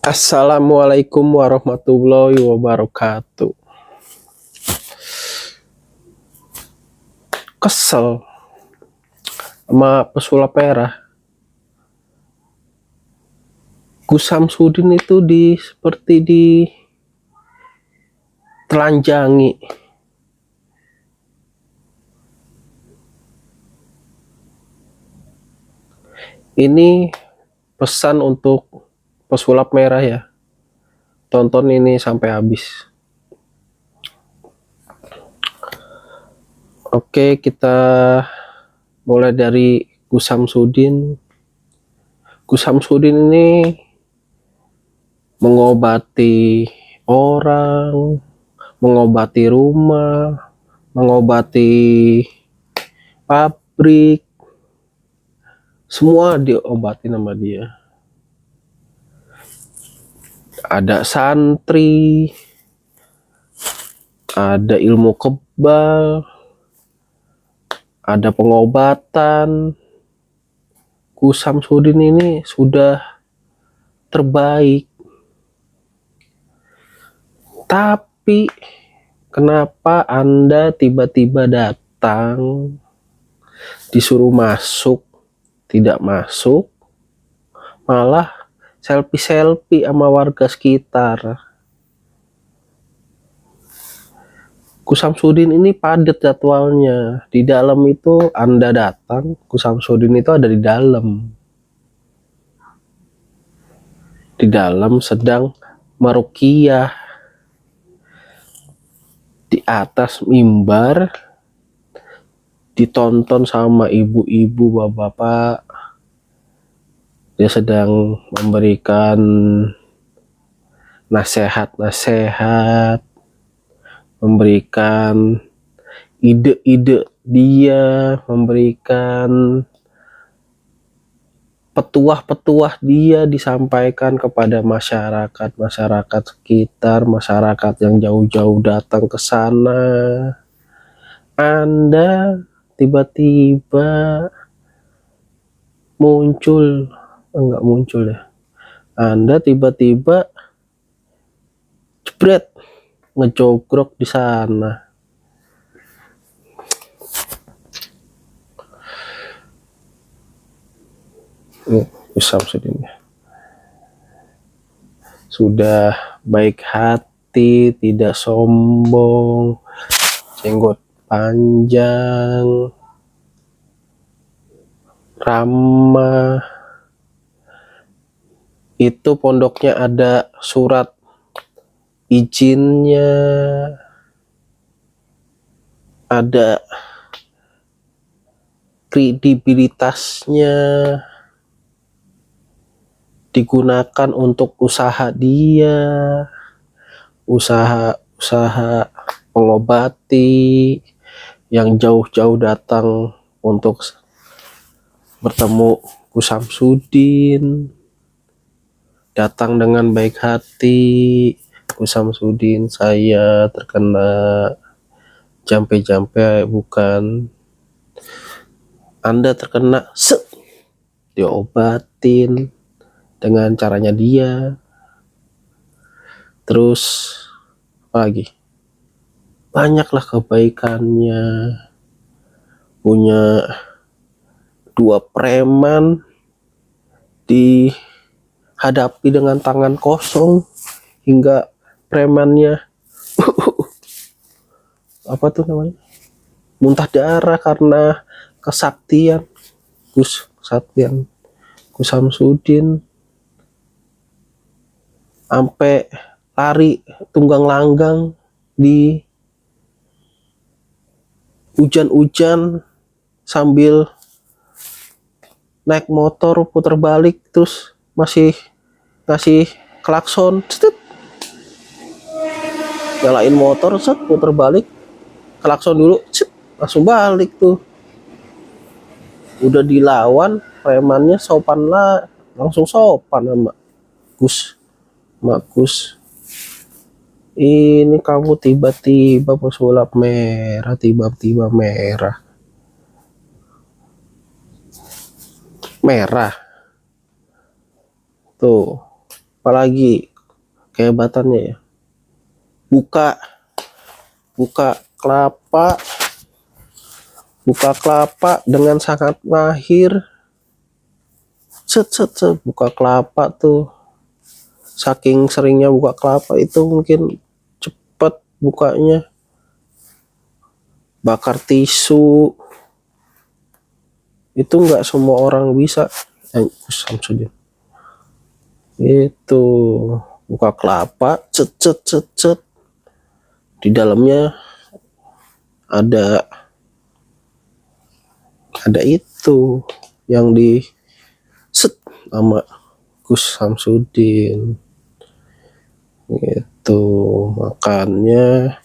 Assalamualaikum warahmatullahi wabarakatuh. Kesel sama pesulap merah. Gus Samsudin itu seperti ditelanjangi. Ini pesan untuk pesulap merah ya. Tonton ini sampai habis. Oke, kita mulai dari Gus Samsudin. Gus Samsudin ini mengobati orang, mengobati rumah, mengobati pabrik, semua diobati sama dia. Ada santri, ada ilmu kebal, ada pengobatan. Gus Samsudin ini sudah terbaik. Tapi kenapa Anda tiba-tiba datang, disuruh masuk, tidak masuk, malah selfie-selfie sama warga sekitar. Gus Samsudin ini padat jadwalnya. Di dalam itu Anda datang, Gus Samsudin itu ada di dalam. Di dalam sedang meruqyah. Di atas mimbar ditonton sama ibu-ibu, bapak-bapak. Dia sedang memberikan nasihat-nasihat, memberikan ide-ide dia, memberikan petuah-petuah dia disampaikan kepada masyarakat sekitar, masyarakat yang jauh-jauh datang ke sana. Anda tiba-tiba enggak muncul ya. Anda tiba-tiba jebret ngejogrok di sana. Gus Samsudin sudah baik hati, tidak sombong, jenggot panjang, ramah. Itu pondoknya ada surat izinnya, ada kredibilitasnya, digunakan untuk usaha dia, usaha mengobati yang jauh-jauh datang untuk bertemu Gus Samsudin, datang dengan baik hati. Gus Samsudin, saya terkena jampe-jampe, bukan. Anda terkena, diobatin dengan caranya dia. Terus apa lagi? Banyaklah kebaikannya. Punya 2 preman, dihadapi dengan tangan kosong hingga premannya apa tuh namanya, muntah darah karena kesaktian Gus Samsudin. Sampai lari tunggang langgang di hujan-hujan sambil naik motor putar balik, terus masih ngasih klakson, nyalain motor, putar balik, klakson dulu, langsung balik tuh. Udah dilawan premannya, sopan lah, langsung sopan sama Gus. Ini kamu tiba-tiba pesulap merah, tiba-tiba merah tuh. apalagi kehebatannya ya, buka kelapa dengan sangat mahir. Set, buka kelapa tuh, saking seringnya buka kelapa itu mungkin cepet bukanya. Bakar tisu itu nggak semua orang bisa. Gus Samsudin itu buka kelapa, cet, di dalamnya ada itu yang di set sama Gus Samsudin. Itu makannya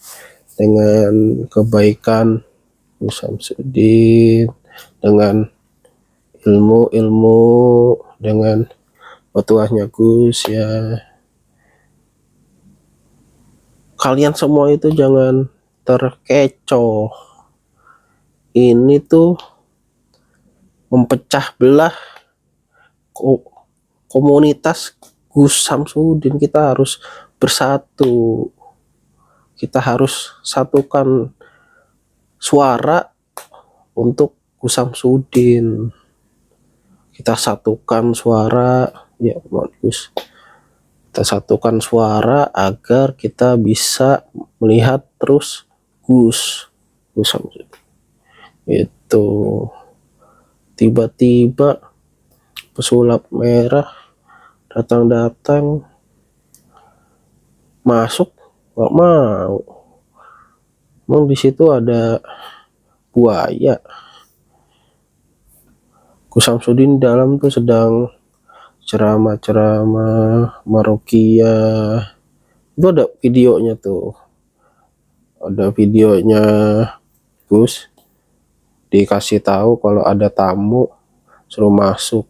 dengan kebaikan Gus Samsudin, dengan ilmu dengan petuahnya Gus ya. Kalian semua itu jangan terkecoh. Ini tuh memecah belah komunitas Gus Samsudin. Kita harus bersatu. Kita harus satukan suara untuk Gus Samsudin. Kita satukan suara ya, Gus. Kita satukan suara agar kita bisa melihat terus Gus Samsudin. Itu tiba-tiba pesulap merah datang masuk, nggak mau. Emang di situ ada buaya. Gus Samsudin dalam tuh sedang ceramah meruqyah. Itu ada videonya tuh. Ada videonya Gus dikasih tahu kalau ada tamu suruh masuk.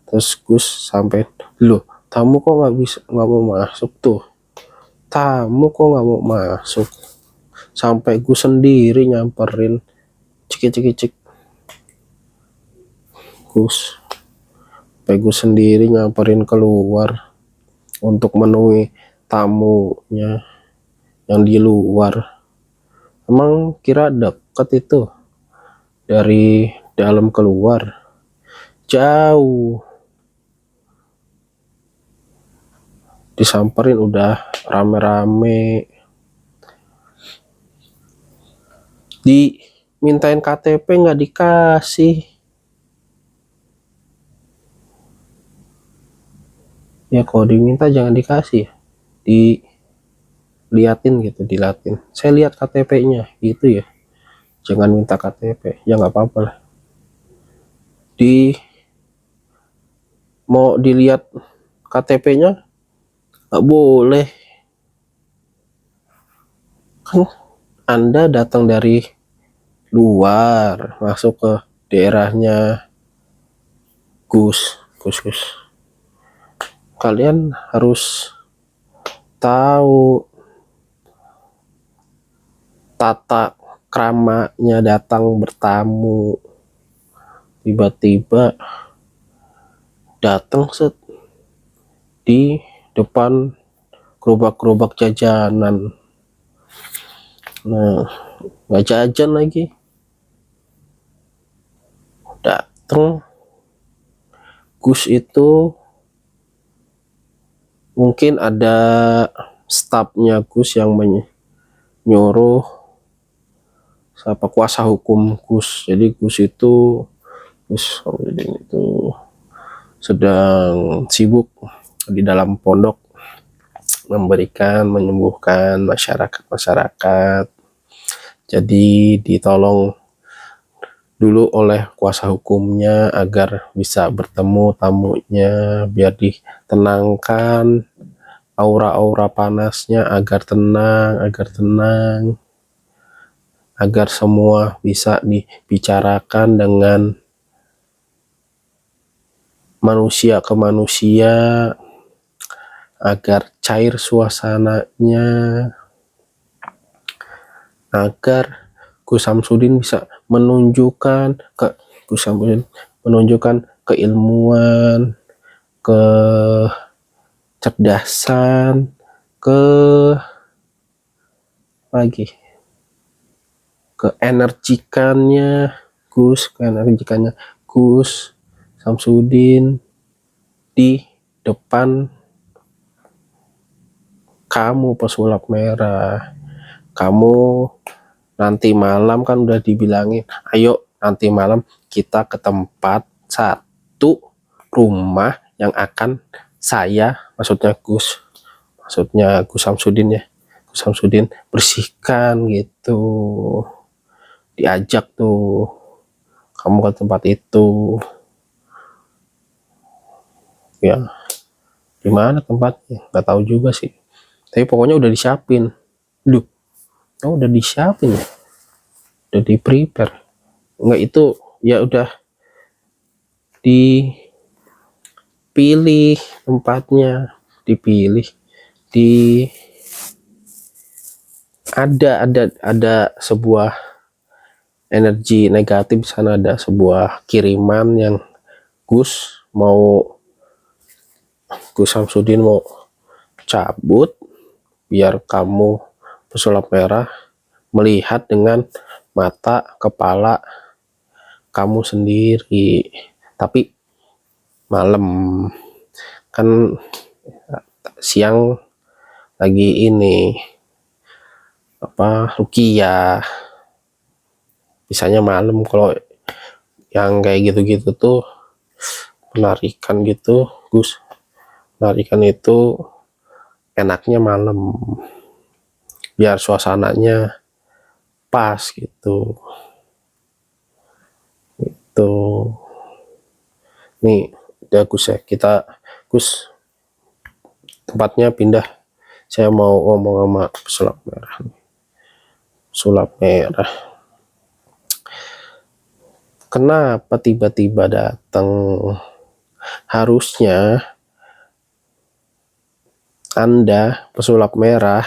Terus Gus sampai, loh tamu kok nggak mau masuk tuh. Tamu kok nggak mau masuk. Sampai Gus sendiri nyamperin, cik. Gus sendiri nyamperin keluar untuk menemui tamunya yang di luar. Emang kira dekat itu dari dalam keluar? Jauh. Disamperin udah rame-rame. Dimintain KTP nggak dikasih. Ya kalau diminta jangan dikasih, diliatin gitu, dilatin. Saya lihat KTP-nya gitu ya, jangan minta KTP ya, nggak apa-apa lah. Mau dilihat KTP-nya nggak boleh, kan Anda datang dari luar masuk ke daerahnya Gus. Kalian harus tahu tata kramanya datang bertamu. Tiba-tiba datang set di depan gerobak jajanan. Nah, nggak jajan lagi, datang Gus itu mungkin ada stafnya Gus yang menyuruh siapa kuasa hukum Gus. Jadi Gus itu sedang sibuk di dalam pondok menyembuhkan masyarakat. Jadi ditolong dulu oleh kuasa hukumnya agar bisa bertemu tamunya, biar ditenangkan aura panasnya, agar tenang, agar semua bisa dibicarakan dengan manusia ke manusia, agar cair suasananya, agar Gus Samsudin bisa menunjukkan keilmuan, kecerdasan, lagi keenergikannya Gus Samsudin di depan kamu pesulap merah. Kamu nanti malam kan udah dibilangin, ayo nanti malam kita ke tempat satu rumah yang akan maksudnya Gus Samsudin ya, Gus Samsudin bersihkan gitu. Diajak tuh kamu ke tempat itu ya. Gimana tempatnya nggak tahu juga sih, tapi pokoknya udah disiapin. Udah disiapin ya, udah di prepare. Enggak, itu ya udah dipilih tempatnya, dipilih di ada sebuah energi negatif di sana, ada sebuah kiriman yang Gus Samsudin mau cabut biar kamu pesulap merah melihat dengan mata kepala kamu sendiri. Tapi malam kan, siang lagi ini ruqyah, bisanya malam. Kalau yang kayak gitu-gitu tuh penarikan gitu, Gus, penarikan itu enaknya malam biar suasananya pas gitu. Nih udah Gus ya, Gus tempatnya pindah, saya mau ngomong sama pesulap merah. Kenapa tiba-tiba datang? Harusnya Anda pesulap merah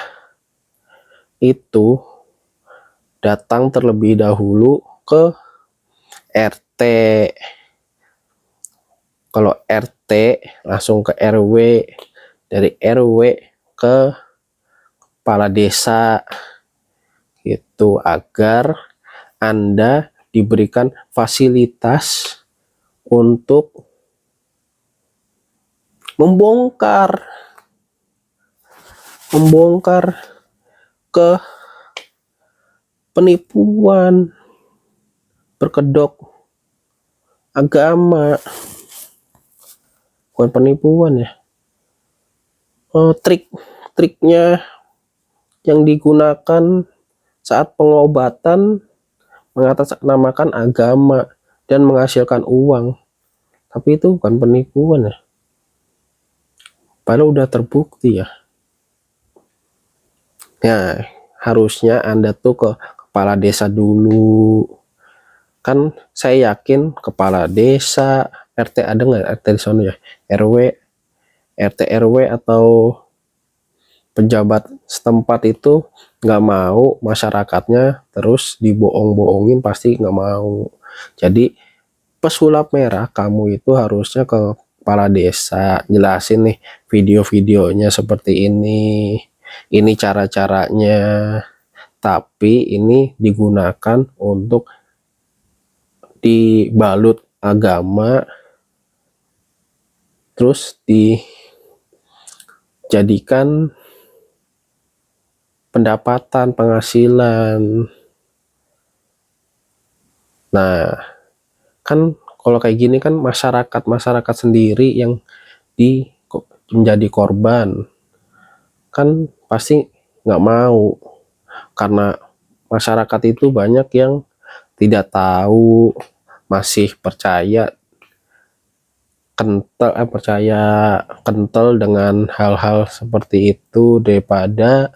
itu datang terlebih dahulu ke RT. Kalau RT langsung ke RW, dari RW ke kepala desa gitu, agar Anda diberikan fasilitas untuk membongkar ke penipuan berkedok agama. Bukan penipuan ya, trik-triknya yang digunakan saat pengobatan mengatasnamakan agama dan menghasilkan uang, tapi itu bukan penipuan ya, padahal udah terbukti ya. Nah, harusnya Anda tuh ke kepala desa dulu. Kan saya yakin kepala desa, RT, ada nggak RT di sana ya, RT RW atau pejabat setempat itu nggak mau masyarakatnya terus dibohong-bohongin, pasti nggak mau. Jadi pesulap merah kamu itu harusnya ke kepala desa, jelasin nih video-videonya seperti ini cara-caranya, tapi ini digunakan untuk dibalut agama, terus dijadikan pendapatan, penghasilan. Nah kan kalau kayak gini kan masyarakat sendiri yang menjadi korban, kan pasti nggak mau, karena masyarakat itu banyak yang tidak tahu, masih percaya kental dengan hal-hal seperti itu. Daripada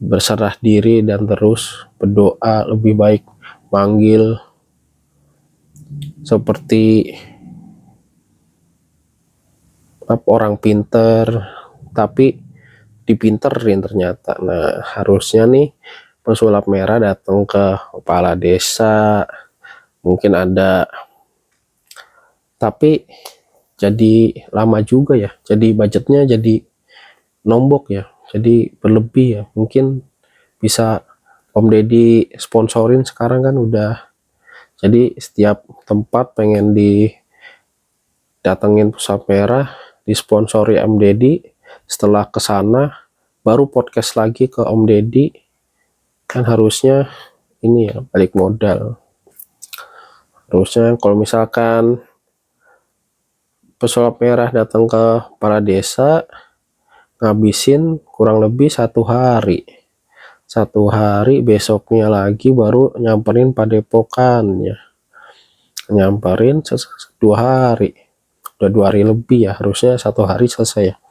berserah diri dan terus berdoa, lebih baik manggil seperti orang pinter tapi dipinterin ternyata. Nah harusnya nih pesulap merah datang ke kepala desa, mungkin ada, tapi jadi lama juga ya, jadi budgetnya jadi nombok ya, jadi berlebih ya. Mungkin bisa Om Deddy sponsorin sekarang kan udah, jadi setiap tempat pengen didatengin Pesulap Merah disponsori Om Deddy, setelah kesana baru podcast lagi ke Om Deddy, kan harusnya ini ya balik modal. Harusnya kalau misalkan Pesulap Merah datang ke kepala desa, ngabisin kurang lebih 1 hari, besoknya lagi baru nyamperin padepokan ya, nyamperin 2 hari, udah 2 hari lebih ya, harusnya 1 hari selesai ya.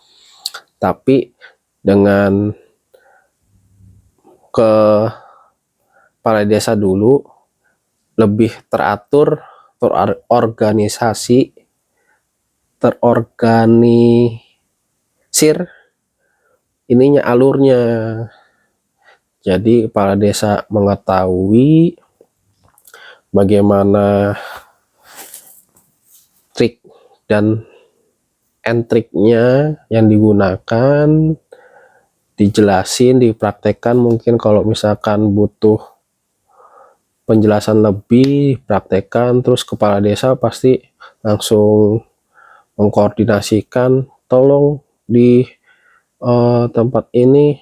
Tapi dengan ke kepala desa dulu lebih teratur, terorganisir ininya, alurnya. Jadi kepala desa mengetahui bagaimana trik dan triknya yang digunakan, dijelasin, dipraktekkan. Mungkin kalau misalkan butuh penjelasan lebih, praktekkan. Terus kepala desa pasti langsung mengkoordinasikan, tolong di tempat ini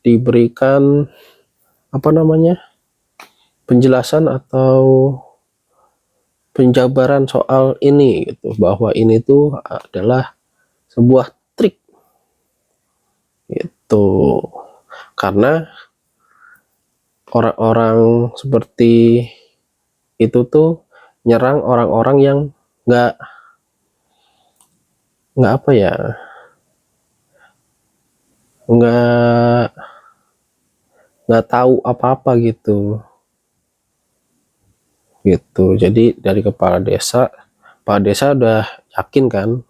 diberikan penjelasan atau penjabaran soal ini gitu, bahwa ini tuh adalah sebuah trik itu. Karena orang-orang seperti itu tuh nyerang orang-orang yang nggak nggak tahu apa-apa gitu. Jadi dari kepala desa udah yakin kan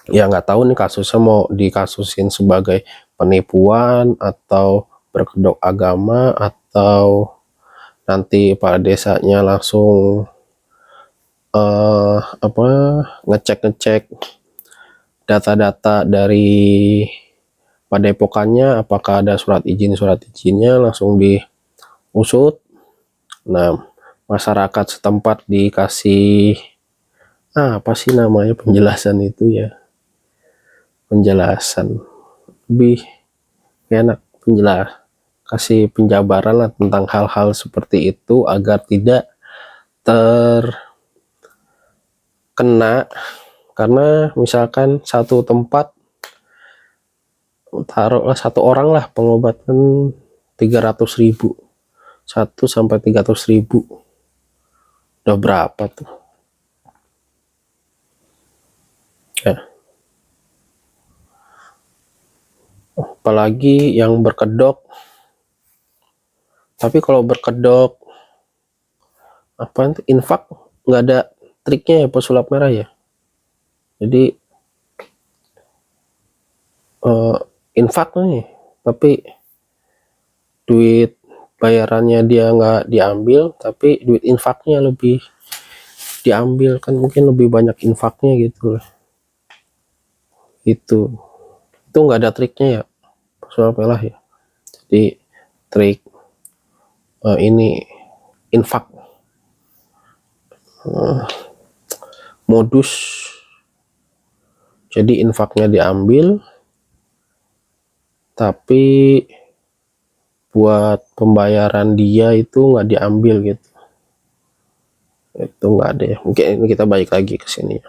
ya, nggak tahu nih kasusnya mau dikasusin sebagai penipuan atau berkedok agama, atau nanti kepala desanya langsung ngecek data-data dari padepokannya, apakah ada surat izinnya langsung diusut. Nah, masyarakat setempat dikasih apa sih namanya penjelasan itu ya, penjelasan lebih enak, kasih penjabaran lah tentang hal-hal seperti itu agar tidak terkena. Karena misalkan satu tempat, taruhlah 1 orang lah pengobatan 300.000, 1 sampai 300.000, udah berapa tuh ya. Apalagi yang berkedok. Tapi kalau berkedok infak, nggak ada triknya ya Pesulap Merah ya. Jadi infak nih, tapi duit bayarannya dia nggak diambil, tapi duit infaknya lebih diambil, kan mungkin lebih banyak infaknya gitu lah. Itu nggak ada triknya ya Pesulap Merah ya. Jadi trik ini infak, modus. Jadi infaknya diambil, tapi buat pembayaran dia itu nggak diambil gitu. Itu nggak ada ya. Mungkin kita balik lagi ke sini.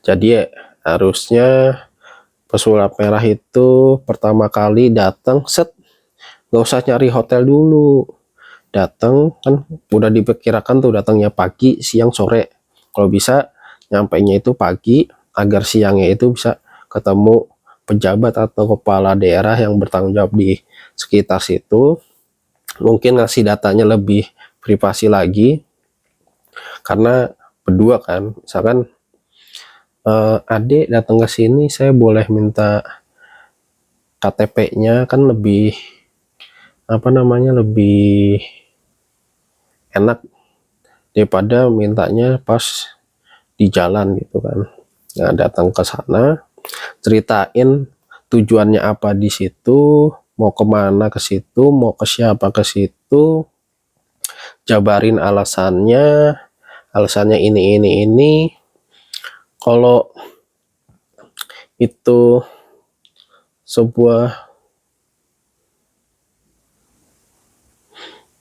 Jadi ya, harusnya Pesulap Merah itu pertama kali datang nggak usah nyari hotel dulu, datang kan udah diperkirakan tuh datangnya pagi, siang, sore. Kalau bisa nyampainya itu pagi agar siangnya itu bisa ketemu pejabat atau kepala daerah yang bertanggung jawab di sekitar situ. Mungkin ngasih datanya lebih privasi lagi, karena berdua kan, misalkan adik datang ke sini, saya boleh minta KTP-nya, kan lebih lebih enak daripada mintanya pas di jalan gitu kan. Nah, datang ke sana, ceritain tujuannya apa di situ, mau kemana ke situ, mau ke siapa ke situ, jabarin alasannya ini. Kalau itu sebuah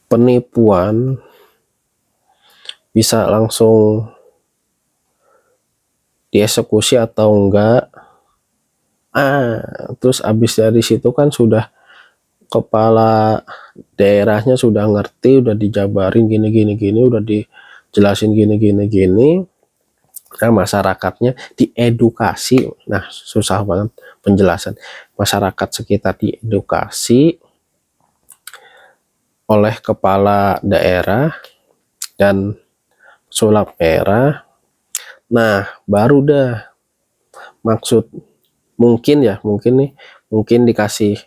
penipuan, bisa langsung dieksekusi atau enggak. Terus abis dari situ kan sudah kepala daerahnya sudah ngerti, udah dijabarin gini, udah dijelasin gini. Nah, masyarakatnya diedukasi. Nah, susah banget penjelasan. Masyarakat sekitar diedukasi oleh kepala daerah dan sulap merah. Nah, baru dah maksud mungkin dikasih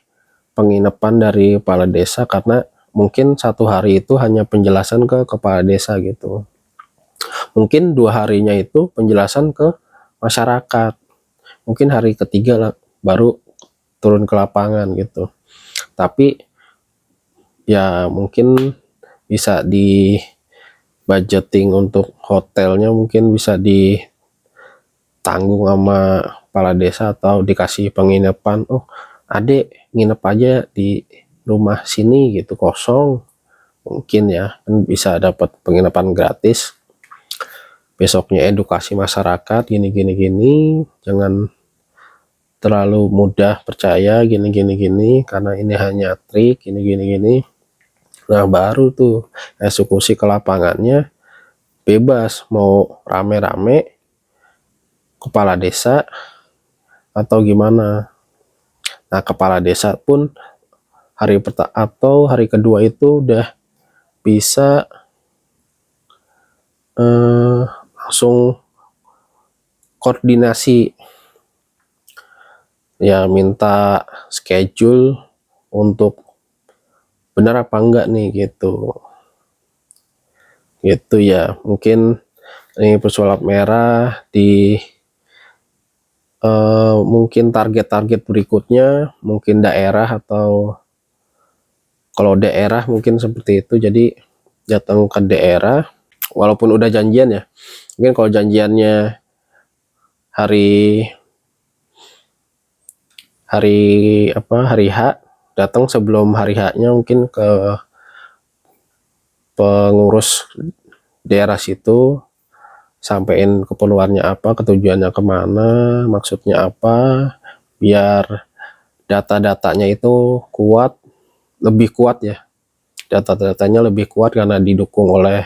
penginapan dari kepala desa, karena mungkin 1 hari itu hanya penjelasan ke kepala desa gitu. Mungkin 2 harinya itu penjelasan ke masyarakat. Mungkin hari ketiga lah baru turun ke lapangan gitu. Tapi ya mungkin bisa di budgeting untuk hotelnya, mungkin bisa ditanggung sama kepala desa atau dikasih penginapan. Oh, adek nginep aja di rumah sini gitu, kosong, mungkin ya kan bisa dapat penginapan gratis. Besoknya edukasi masyarakat gini, jangan terlalu mudah percaya gini, karena ini hanya trik gini. Nah, baru tuh eksekusi ke lapangannya bebas, mau rame-rame kepala desa atau gimana. Nah, kepala desa pun hari kedua itu udah bisa langsung koordinasi, ya minta schedule untuk benar apa enggak nih gitu ya. Mungkin ini pesulap merah di mungkin target berikutnya, mungkin daerah, atau kalau daerah mungkin seperti itu. Jadi datang ke daerah walaupun udah janjian ya, mungkin kalau janjiannya hari H, datang sebelum hari H-nya, mungkin ke pengurus daerah situ, sampein keperluannya apa, ketujuannya kemana, maksudnya apa, biar data-datanya itu lebih kuat ya. Data-datanya lebih kuat karena didukung oleh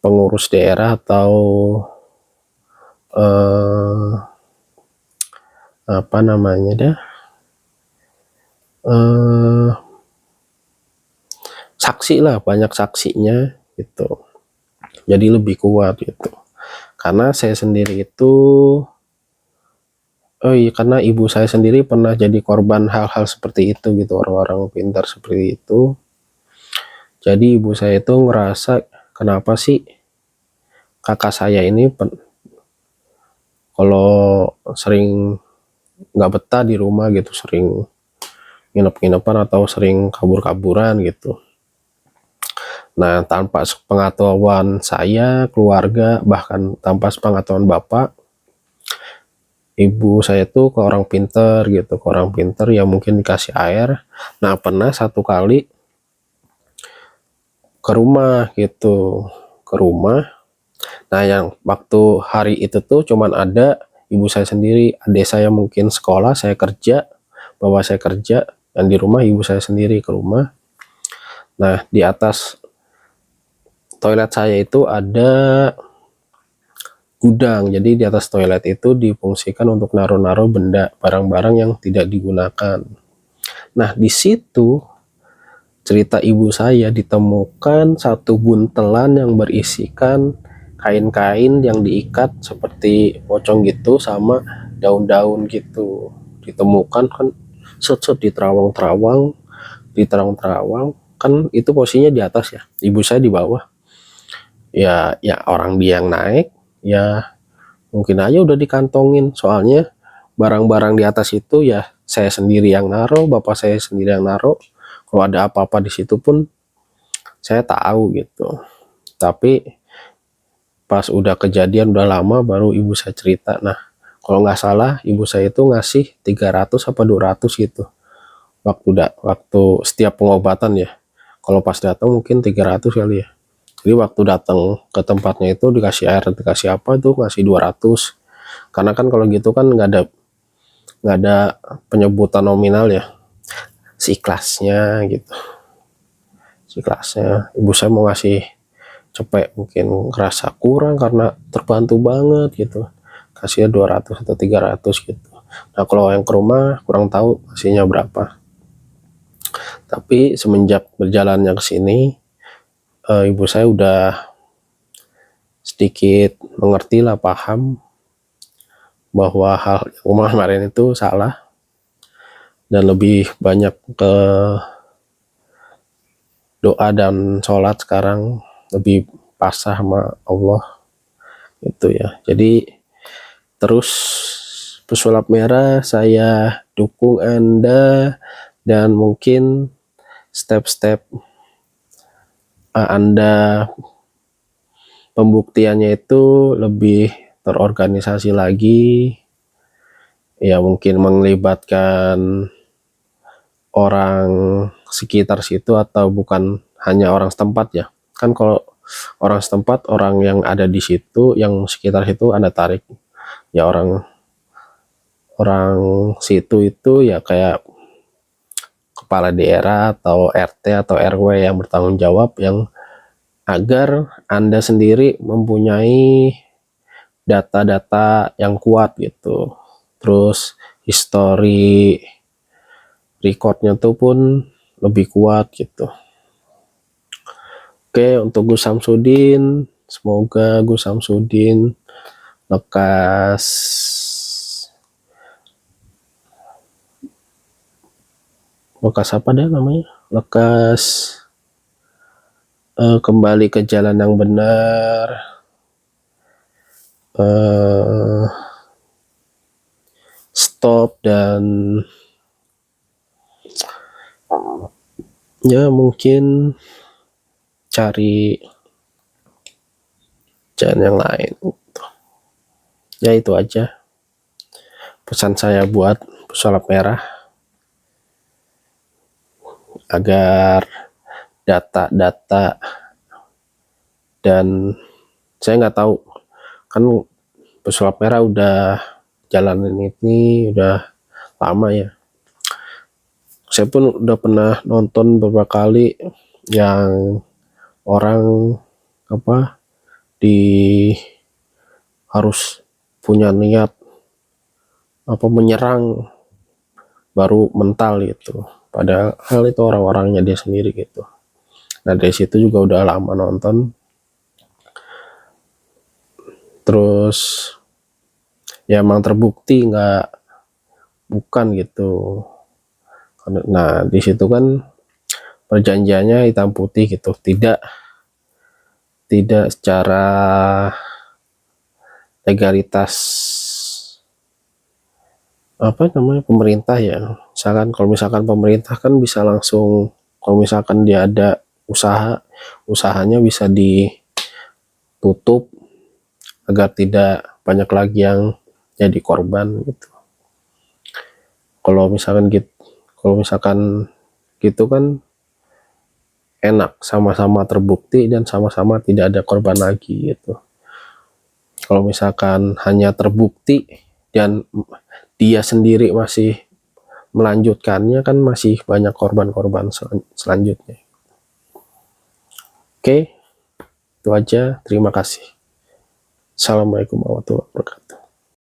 pengurus daerah atau apa namanya dah, saksi lah, banyak saksinya gitu, jadi lebih kuat gitu. Karena saya sendiri itu karena ibu saya sendiri pernah jadi korban hal-hal seperti itu gitu, orang-orang pintar seperti itu. Jadi ibu saya itu ngerasa, kenapa sih kakak saya ini kalau sering nggak betah di rumah gitu, sering nginep-nginepan atau sering kabur-kaburan gitu. Nah, tanpa pengetahuan saya, keluarga, bahkan tanpa pengetahuan bapak, ibu saya tuh ke orang pinter gitu, ya mungkin dikasih air. Nah, pernah satu kali ke rumah gitu, nah yang waktu hari itu tuh cuman ada ibu saya sendiri, adik saya mungkin sekolah, saya kerja, bapak saya kerja, dan di rumah ibu saya sendiri ke rumah. Nah, di atas toilet saya itu ada gudang, jadi di atas toilet itu difungsikan untuk naruh-naruh benda, barang-barang yang tidak digunakan. Nah, di situ cerita ibu saya ditemukan satu buntelan yang berisikan kain-kain yang diikat seperti pocong gitu, sama daun-daun gitu. Ditemukan kan set di terawang-terawang, kan itu posisinya di atas ya, ibu saya di bawah. Ya orang dia yang naik, ya mungkin aja udah dikantongin, soalnya barang-barang di atas itu ya saya sendiri yang naruh, bapak saya sendiri yang naruh. Kalau ada apa-apa di situ pun saya tahu gitu. Tapi pas udah kejadian udah lama baru ibu saya cerita. Nah, kalau nggak salah ibu saya itu ngasih 300 apa 200 gitu waktu setiap pengobatan ya. Kalau pas datang mungkin 300 kali ya. Jadi waktu datang ke tempatnya itu dikasih air, dikasih apa itu ngasih 200. Karena kan kalau gitu kan nggak ada penyebutan nominal ya, seikhlasnya gitu, seikhlasnya. Ibu saya mau ngasih cepet, mungkin ngerasa kurang karena terbantu banget gitu, kasihnya 200 atau 300 gitu. Nah kalau yang ke rumah kurang tahu kasihnya berapa. Tapi semenjak berjalannya ke sini, ibu saya udah sedikit mengerti lah, paham bahwa hal kemarin itu salah, dan lebih banyak ke doa dan sholat sekarang, lebih pasrah sama Allah gitu ya. Jadi terus pesulap merah, saya dukung Anda, dan mungkin step-step Anda pembuktiannya itu lebih terorganisasi lagi ya, mungkin melibatkan orang sekitar situ atau bukan hanya orang setempat ya. Kan kalau orang setempat, orang yang ada di situ, yang sekitar situ Anda tarik ya, orang situ itu ya kayak kepala daerah atau RT atau RW yang bertanggung jawab, yang agar Anda sendiri mempunyai data-data yang kuat gitu. Terus history recordnya tuh pun lebih kuat gitu. Oke, untuk Gus Samsudin, semoga Gus Samsudin lekas apa deh namanya, lekas kembali ke jalan yang benar, stop, dan ya mungkin cari jalan yang lain gitu. Ya itu aja pesan saya buat pesulap merah, agar data-data, dan saya nggak tahu kan pesulap merah udah jalanin ini udah lama ya. Saya pun udah pernah nonton beberapa kali yang orang apa harus punya niat apa menyerang baru mental gitu, padahal itu orang-orangnya dia sendiri gitu. Nah dari situ juga udah lama nonton, terus ya emang terbukti bukan gitu. Nah di situ kan perjanjiannya hitam putih gitu, tidak secara legalitas apa namanya pemerintah ya. Misalkan kalau misalkan pemerintah kan bisa langsung, kalau misalkan dia ada usahanya bisa ditutup agar tidak banyak lagi yang jadi korban gitu. Kalau misalkan gitu kan enak, sama-sama terbukti dan sama-sama tidak ada korban lagi gitu. Kalau misalkan hanya terbukti dan dia sendiri masih melanjutkannya, kan masih banyak korban-korban selanjutnya. Oke, itu aja. Terima kasih. Assalamualaikum warahmatullahi wabarakatuh.